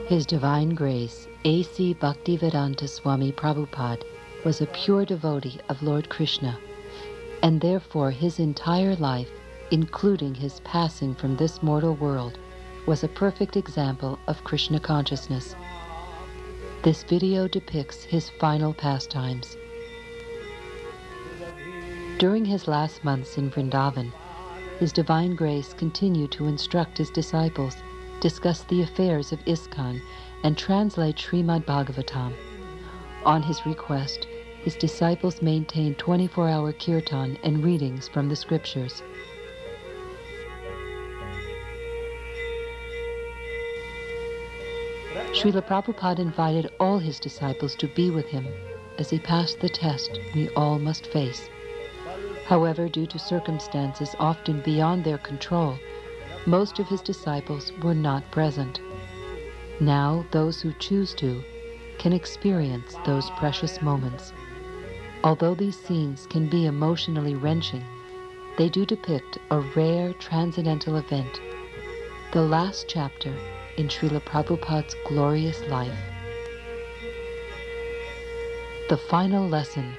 His Divine Grace, A.C. Bhaktivedanta Swami Prabhupada, was a pure devotee of Lord Krishna, and therefore his entire life, including his passing from this mortal world, was a perfect example of Krishna consciousness. This video depicts his final pastimes. During his last months in Vrindavan, His Divine Grace continued to instruct his disciples, discuss the affairs of ISKCON, and translate Srimad Bhagavatam. On his request, his disciples maintained 24-hour kirtan and readings from the scriptures. Srila Prabhupada invited all his disciples to be with him as he passed the test we all must face. However, due to circumstances often beyond their control, most of his disciples were not present. Now, those who choose to can experience those precious moments. Although these scenes can be emotionally wrenching, they do depict a rare transcendental event, the last chapter in Srila Prabhupada's glorious life. The final lesson.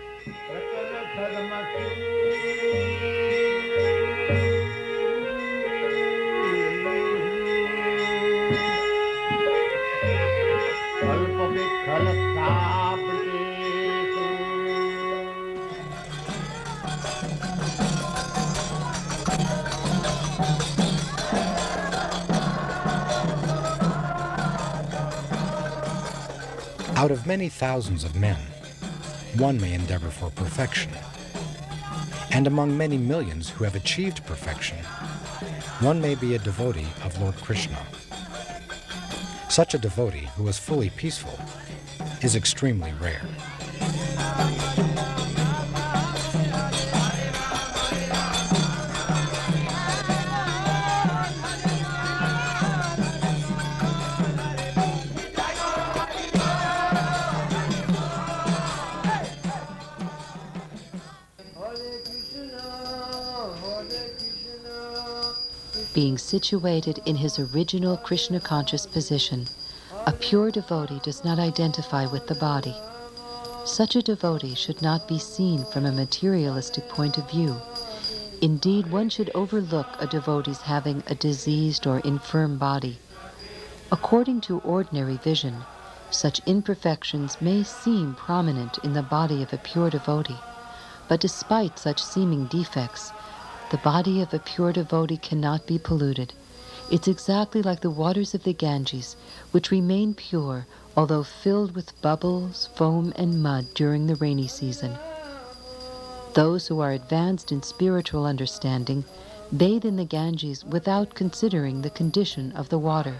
Out of many thousands of men, one may endeavor for perfection. And among many millions who have achieved perfection, one may be a devotee of Lord Krishna. Such a devotee who is fully peaceful is extremely rare. Being situated in his original Krishna-conscious position, a pure devotee does not identify with the body. Such a devotee should not be seen from a materialistic point of view. Indeed, one should overlook a devotee's having a diseased or infirm body. According to ordinary vision, such imperfections may seem prominent in the body of a pure devotee, but despite such seeming defects, the body of a pure devotee cannot be polluted. It's exactly like the waters of the Ganges, which remain pure, although filled with bubbles, foam, and mud during the rainy season. Those who are advanced in spiritual understanding bathe in the Ganges without considering the condition of the water.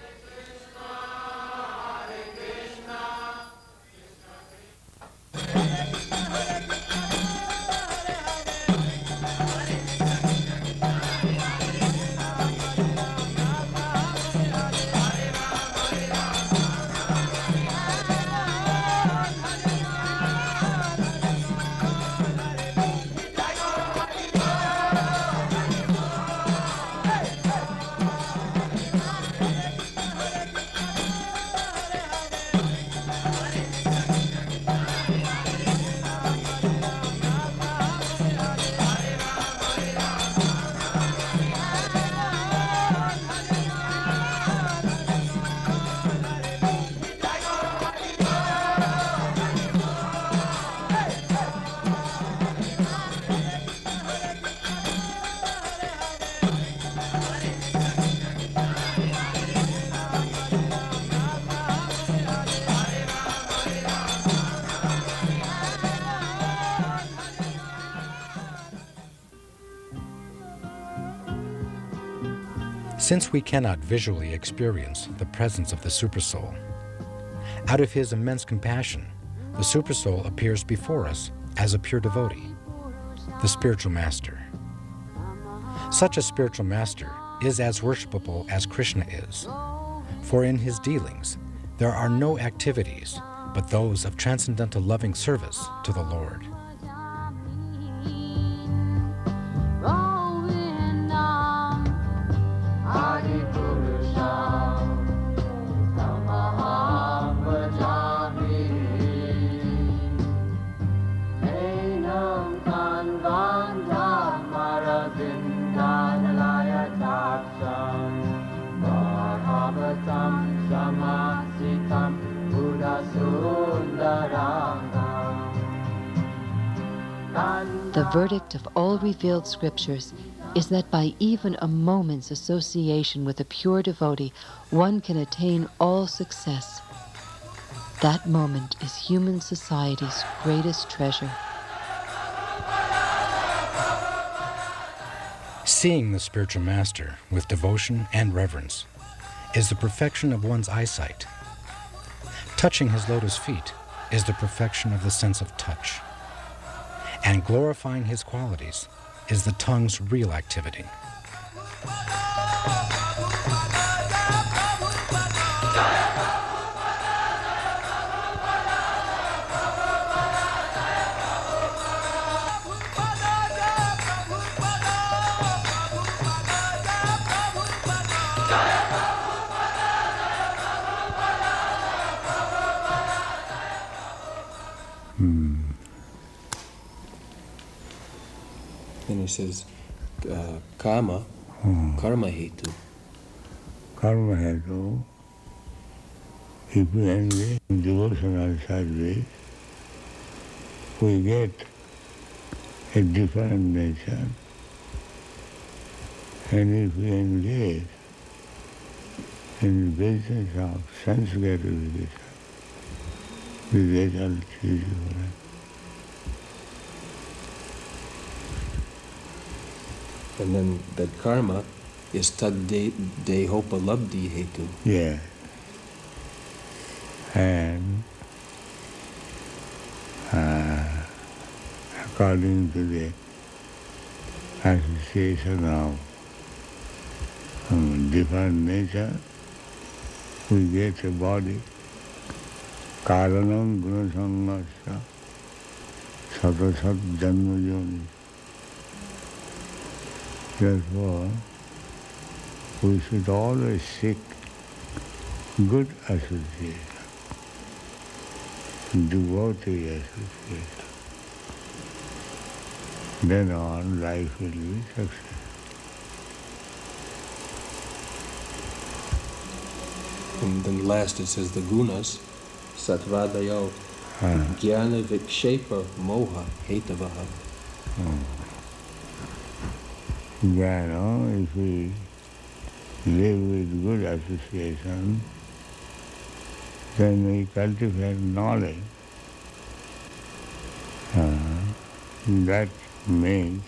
Since we cannot visually experience the presence of the Supersoul, out of his immense compassion, the Supersoul appears before us as a pure devotee, the spiritual master. Such a spiritual master is as worshipable as Krishna is, for in his dealings there are no activities but those of transcendental loving service to the Lord. Adi Purusha, Namaha. The verdict of all revealed scriptures is that by even a moment's association with a pure devotee, one can attain all success. That moment is human society's greatest treasure. Seeing the spiritual master with devotion and reverence is the perfection of one's eyesight. Touching his lotus feet is the perfection of the sense of touch. And glorifying his qualities is the tongue's real activity. And he says, karma, karma hetu. Karma hetu, if we engage in devotional service, we get a different nature. And if we engage in the business of sense gratification, the result is different. And then that karma is tad dehopalabdhi hetu. Yeah. And according to the association of different nature, we get a body. Karanam gunasangasya satasat janmajoni. Therefore, we should always seek good association, devotee association. Then on, life will be successful. And then last it says the gunas, satvadayo, jnana vikshepa moha hetavaha. Jnana, if we live with good association, then we cultivate knowledge. That means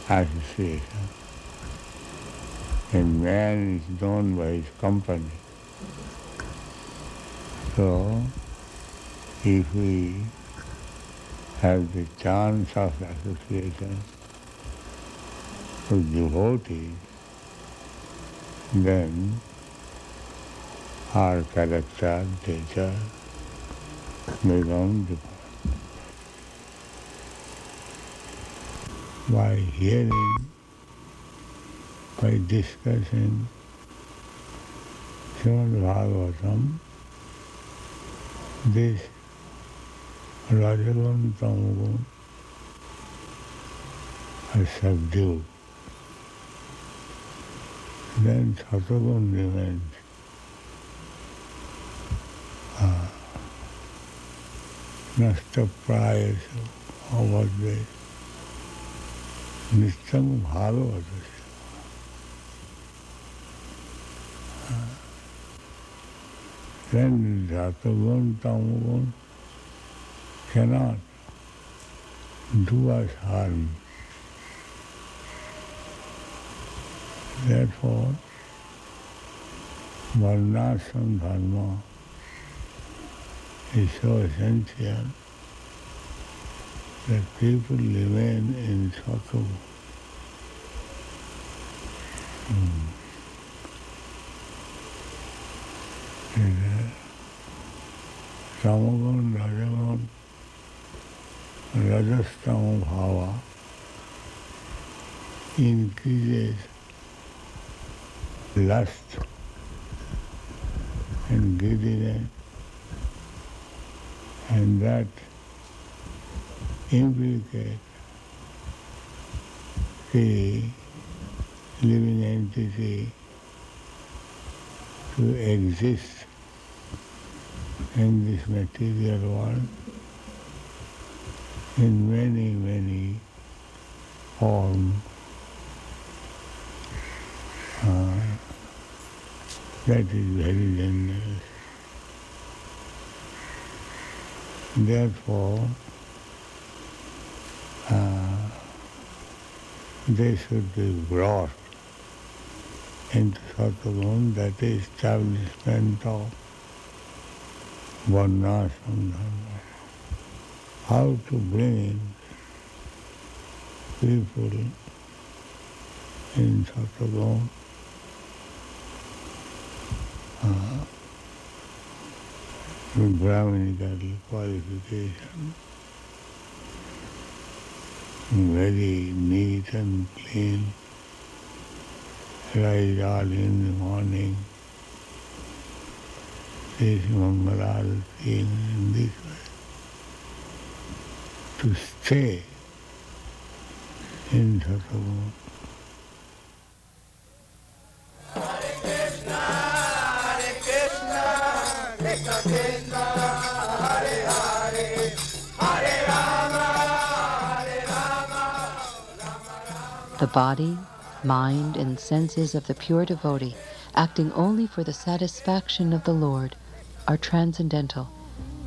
association. And man is known by his company. So, if we have the chance of association with devotees, then our character, nature become different. By hearing, by discussing Srimad Bhagavatam, this Rajagun Tamagun are subdued. Then Satagun remains. Nasta prayasa avadve nityam bhagavatasya. Then Satagun Tamagun cannot do us harm. Therefore, varnashram dharma is so essential that people remain in sattva. Tamagun, Rajagun, Rajastama bhava increases lust and greediness, and that implicates the living entity to exist in this material world in many, many forms. That is very generous. Therefore, they should be brought into Sattvagun, that is establishment of Varnashram Dharma. How to bring people in Sattvagun with Brahminical qualification, very neat and clean, rise early in the morning, this Mangalarati in this way, to stay in Sattvagun. The body, mind, and senses of the pure devotee, acting only for the satisfaction of the Lord, are transcendental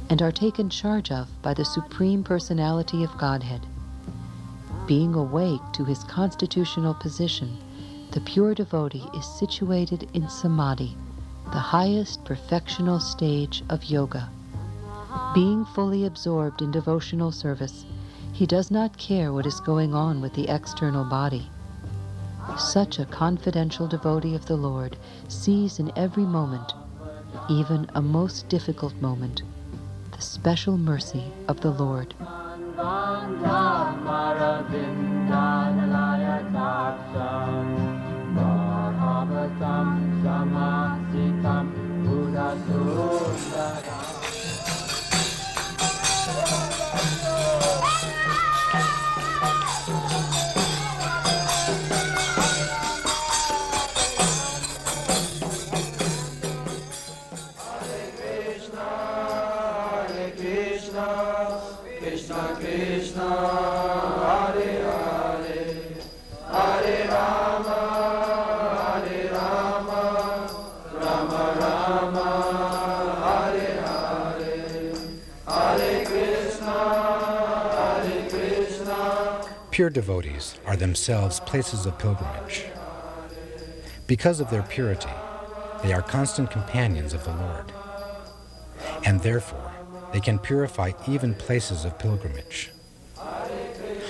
and are taken charge of by the Supreme Personality of Godhead. Being awake to his constitutional position, the pure devotee is situated in Samadhi, the highest perfectional stage of yoga. Being fully absorbed in devotional service, he does not care what is going on with the external body. Such a confidential devotee of the Lord sees in every moment, even a most difficult moment, the special mercy of the Lord. Pure devotees are themselves places of pilgrimage. Because of their purity, they are constant companions of the Lord, and therefore they can purify even places of pilgrimage.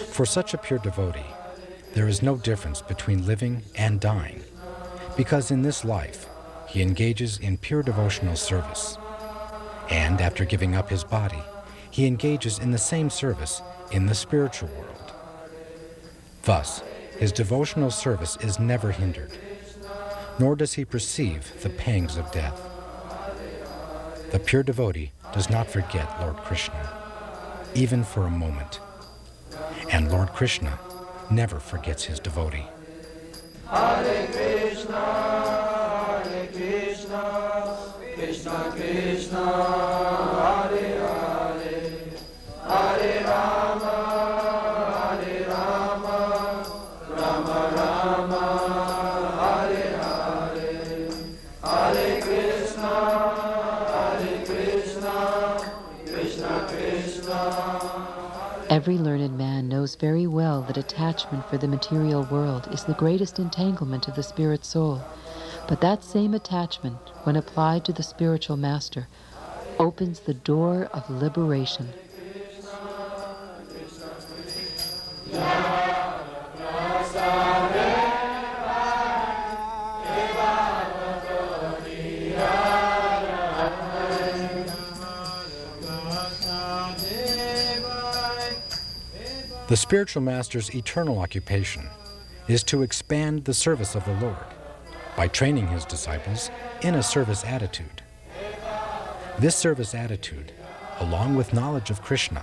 For such a pure devotee, there is no difference between living and dying, because in this life he engages in pure devotional service, and after giving up his body, he engages in the same service in the spiritual world. Thus, his devotional service is never hindered, nor does he perceive the pangs of death. The pure devotee does not forget Lord Krishna, even for a moment, and Lord Krishna never forgets his devotee. Hare Krishna, Krishna Krishna, Hare Hare, Hare Rama, Hare Rama, Rama Rama, Hare Hare, Hare Krishna, Krishna Krishna. Every learned man knows very well that attachment for the material world is the greatest entanglement of the spirit soul. But that same attachment, when applied to the spiritual master, opens the door of liberation. The spiritual master's eternal occupation is to expand the service of the Lord by training his disciples in a service attitude. This service attitude, along with knowledge of Krishna,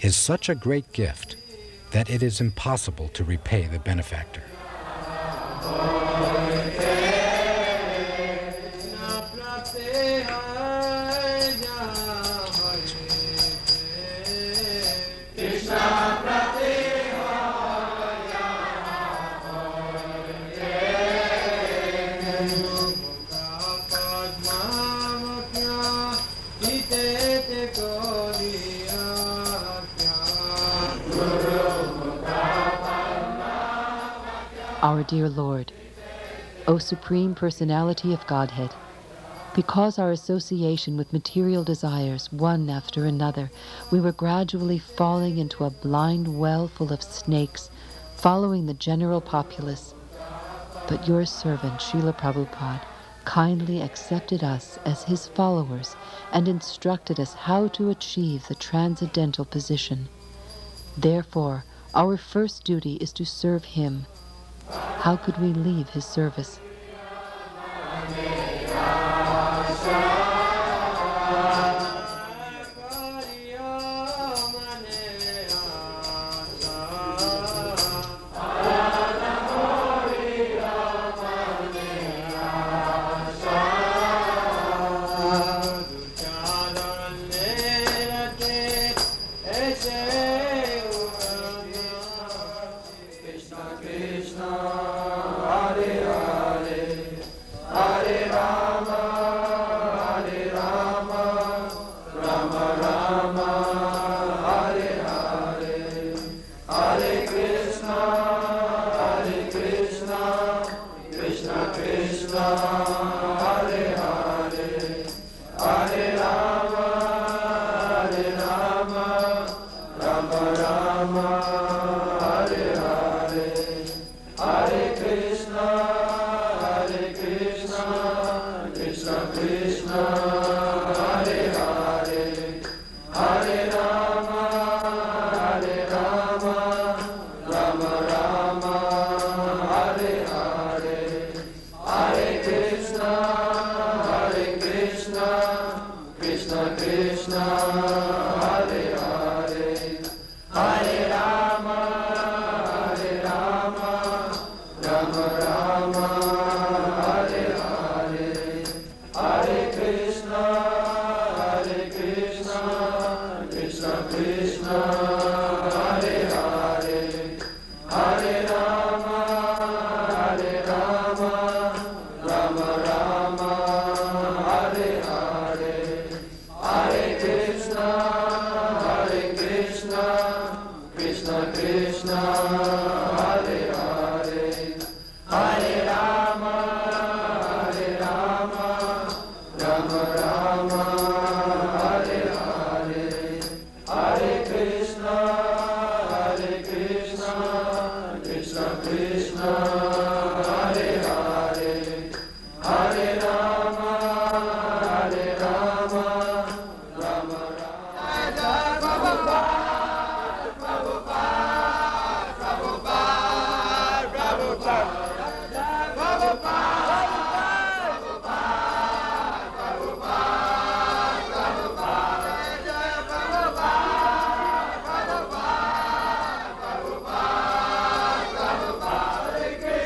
is such a great gift that it is impossible to repay the benefactor. Krishna Our dear Lord, O Supreme Personality of Godhead, because our association with material desires, one after another, we were gradually falling into a blind well full of snakes, following the general populace. But your servant, Srila Prabhupada, kindly accepted us as his followers and instructed us how to achieve the transcendental position. Therefore, our first duty is to serve him. How could we leave his service? Hare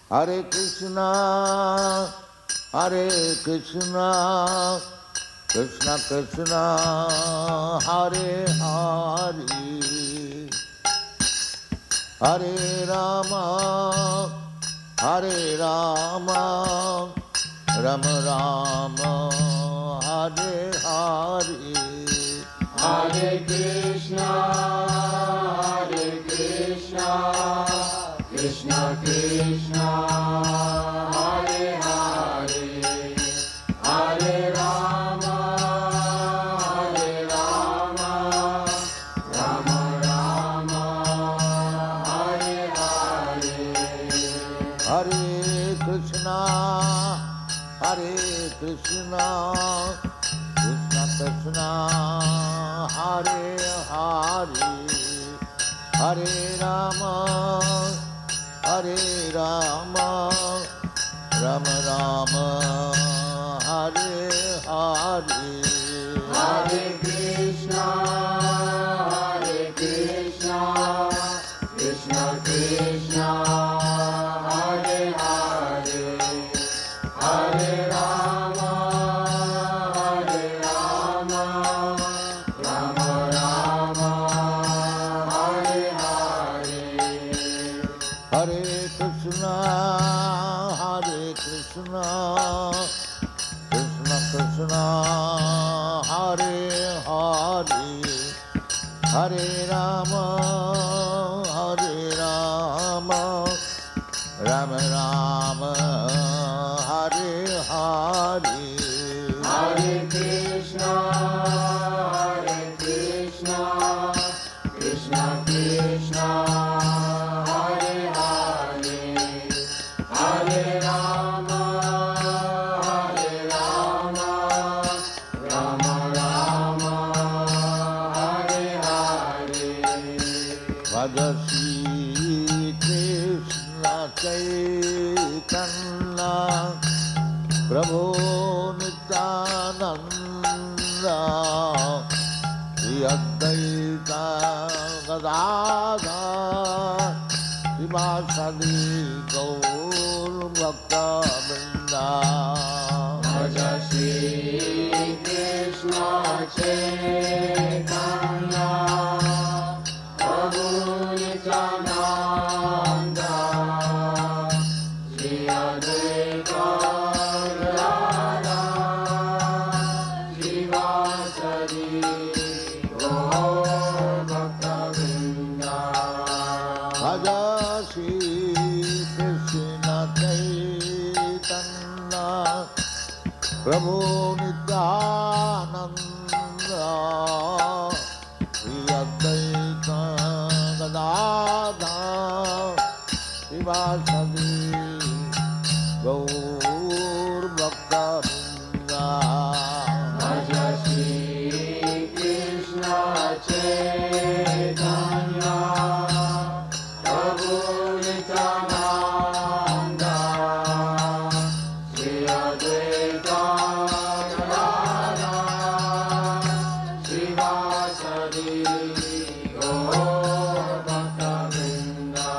Hare Krishna, Hare Krishna, Krishna Krishna, Hare Hare, Hare Rama, Hare Rama, Rama Rama, Hare Hare. Hare Krishna, Krishna Krishna, Hare Hare, Hare Rama, Rama Rama, Hare Hare. Hare Krishna, Krishna Krishna, Hare Hare, Hare Rama, Rama Rama, Hare Hare. Hare Krishna, Krishna Krishna, Hare Hare, Hare Rama, Rama Rama, Hare Hare. Hare Krishna, Krishna Krishna, Hare Hare, Hare Rama, Rama Rama, Hare Hare. Hare Krishna, Krishna Krishna, Hare Hare, Hare Rama, Rama Rama, Hare Hare. Bhaja Shri Krishna Chaitanya, Prabhu Nityananda, Shri Advaita Gadadhar, Srivasadi Gaur Bhakta Vrinda. Bhaja Shri Krishna Chaitanya, Prabhu Nityananda, Shri Advaita Gadadhar, Srivasadi Gaur Bhakta Vrinda. Bhaja Shri Krishna Chaitanya, Prabhu Nityananda, Shri Advaita Gadadhar, Srivasadi Gaur Bhakta Vrinda. Bhaja Shri Krishna Chaitanya, Prabhu Nityananda, Shri Advaita Gadadhar, Srivasadi Gaur Bhakta Vrinda.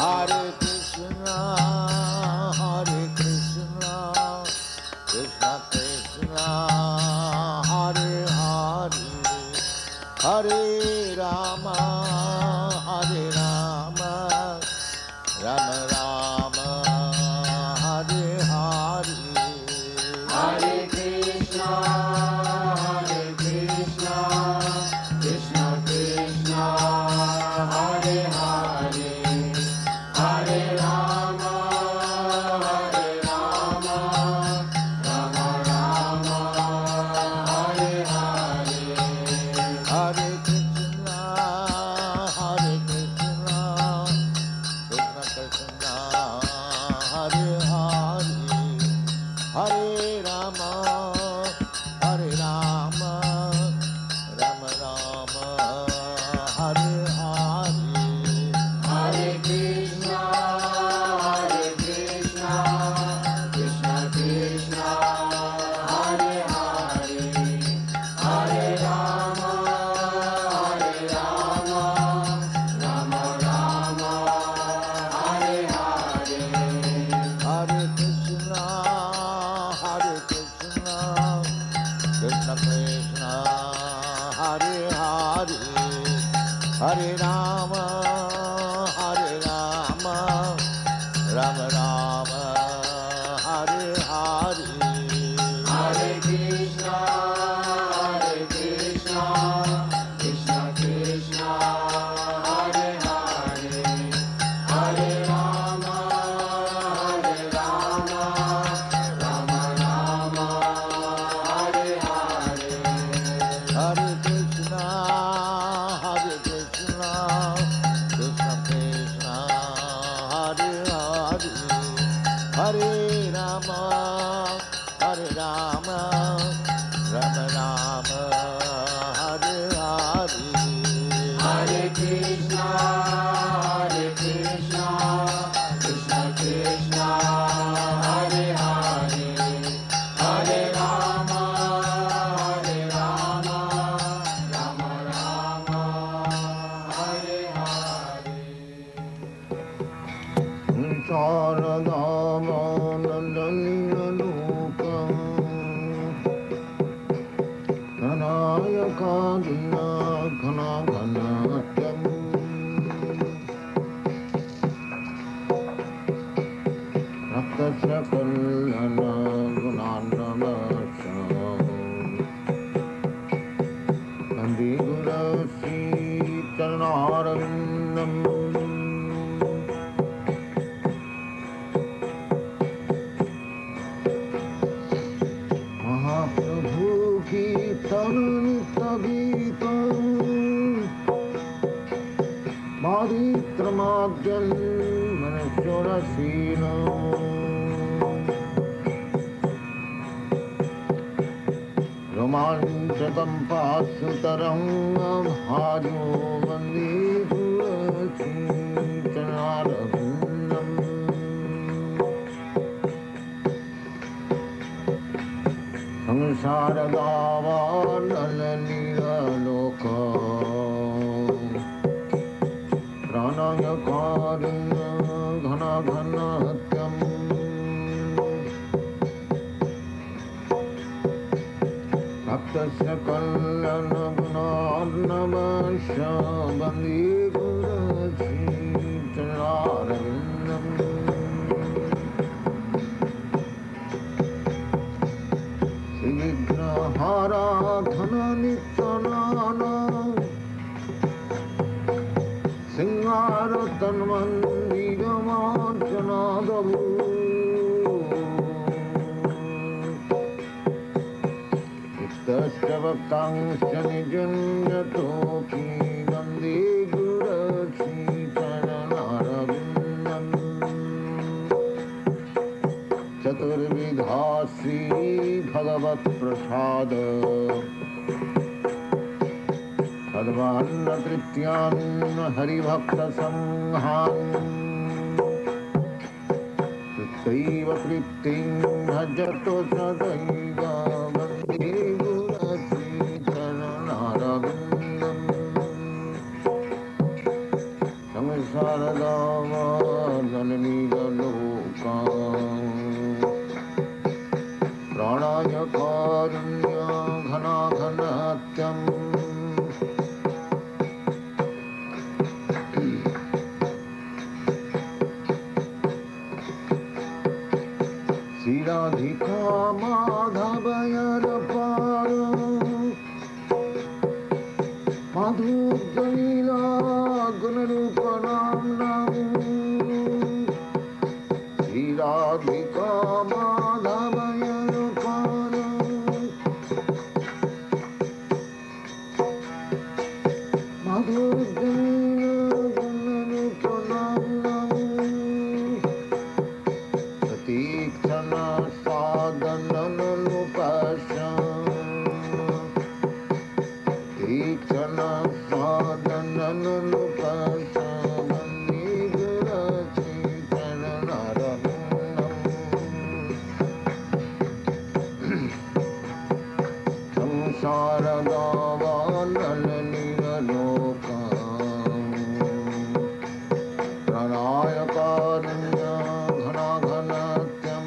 Hare Krishna, Hare Rama, Hare Rama, Rama Rama, Hare Hare. Hare Krishna, Krishna Krishna, Hare Hare, Hare Rama, Rama Rama, Hare Hare. Sharadhamanandalilokam Nanayakadina Ghana Ghanatyam Raktasya Kalyana Gunandamasam Nandi Gurasi Charanarvindam Mahaprabhu ki Tanita Geetam Madhitramadyan Manashwarasinam Romanchatam Pasutaram Bhajo Vande Tulasi Charanarvindam Samsaradavanalilaloka Pranaya Karunya Ghana Ghanatyam Bhaktasya Kalyana Gunarnavasya Bandi Gurasi Charanarvindam Hara Dhana Nityanana Singara Tanman Nidamachana Dabu Ittasya Bhaktangsya Nijanyatopi Vande Gurasi Charanarvindam Chaturvidhasi Bhagavat Prasada Sadhvana Trityan Hari Bhakta Sanghan Tritaiva Triting Bhajato Sadaiva Vande Gurasi Charanarvindam Samsaradava Nalilaloka Pranaya Karunya Ghana Ghanatyam Siradhika Madhavayarapara Madhujalila Gunarupanam Nam Siradhika Madhavayarapara Madhujalila Gunarupanam Nam Satikshana Sadhananupasam Tikshana Sadhananupasam Vande Gurasi Charanarvindam Samsaradavanalilaloka Pranaya Karunya Ghana Ghanatyam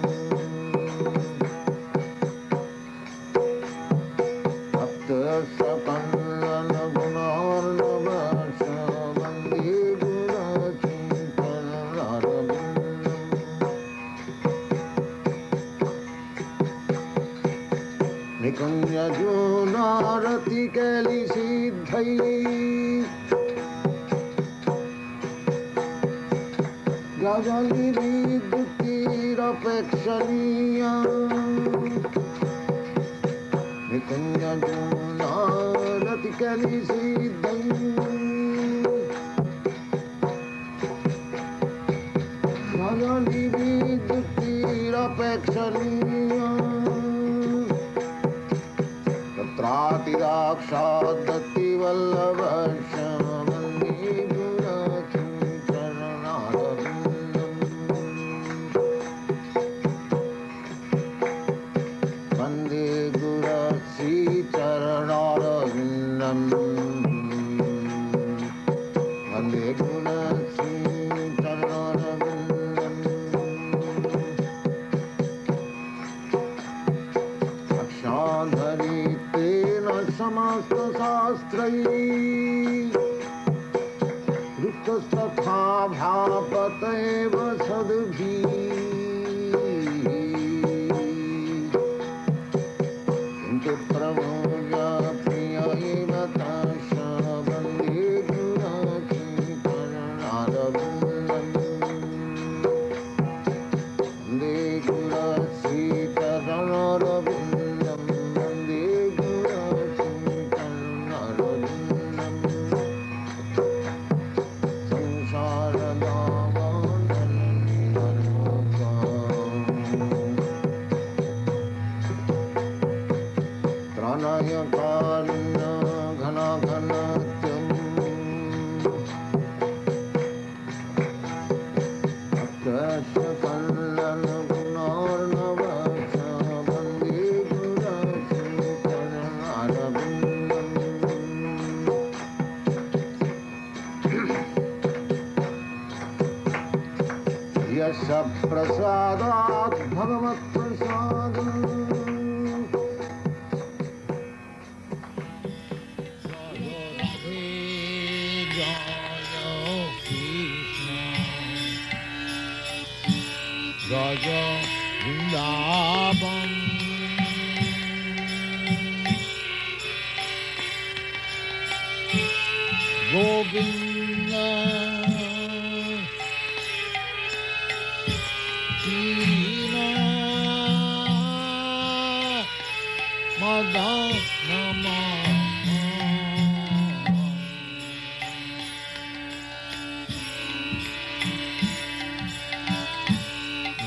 Bhaktasya Kalyana Gunarnavasya Vande Gurasi Charanarvindam Nikanya Junarati Kali Siddhai Gajali Vidutirapeksaniya Nikanya Junarati Kali Siddhai Gajali Vidutirapeksaniya अपेक्षणीया तत्रातिदाक्षादत्ति वल्लभस्य वन्दे गुरचरणारविन्दम् वन्दे गुरश्रीचरणारविन्दम् वन्दे गुरश्रीचरणारविन्दम् अक्षाधरितेन समस्तशास्त्रैः ऋक्तस्तथा भापतैव सद्भिः किन्तु प्रभुजा प्रिय एव ताश वन्दे गुरश्रीचरणारविन्दम् वन्दे गुरश्रीचरणारविन्दम् वन्दे गुरश्रीचरणारविन्दम् त्राणायकालिन घनाघनत्यम् अत्यस्य कल्लनगुणार्णवस्य वन्दे गुरश्रीचरणारविन्दम् यस्य प्रसादात् भगवत्प्रसादम् Raja Vrindavan Govinda Krishna Madana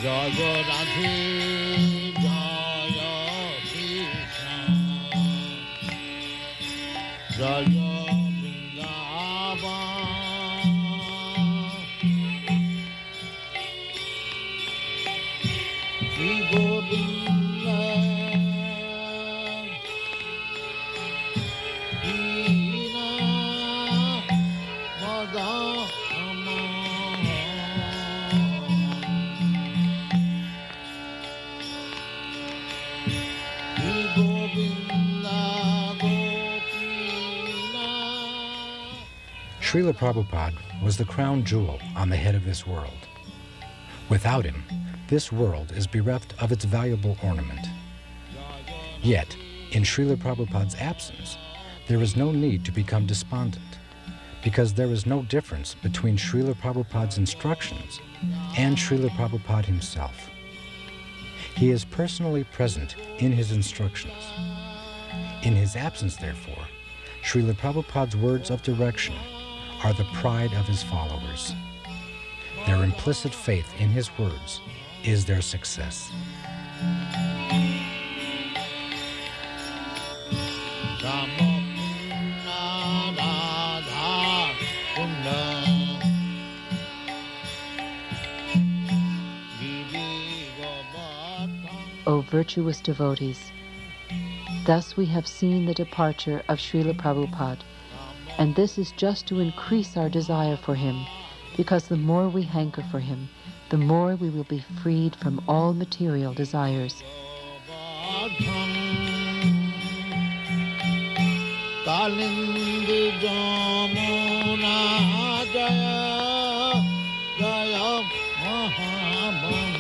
Jaya Radhe Jaya Krishna Jaya Vrindavan Shri Govinda Krishna Madana Srila Prabhupada was the crown jewel on the head of this world. Without him, this world is bereft of its valuable ornament. Yet, in Srila Prabhupada's absence, there is no need to become despondent, because there is no difference between Srila Prabhupada's instructions and Srila Prabhupada himself. He is personally present in his instructions. In his absence, therefore, Srila Prabhupada's words of direction are the pride of his followers. Their implicit faith in his words is their success. O virtuous devotees, thus we have seen the departure of Srila Prabhupada, and this is just to increase our desire for him, because the more we hanker for him, the more we will be freed from all material desires. Jaya Jaya Mahabam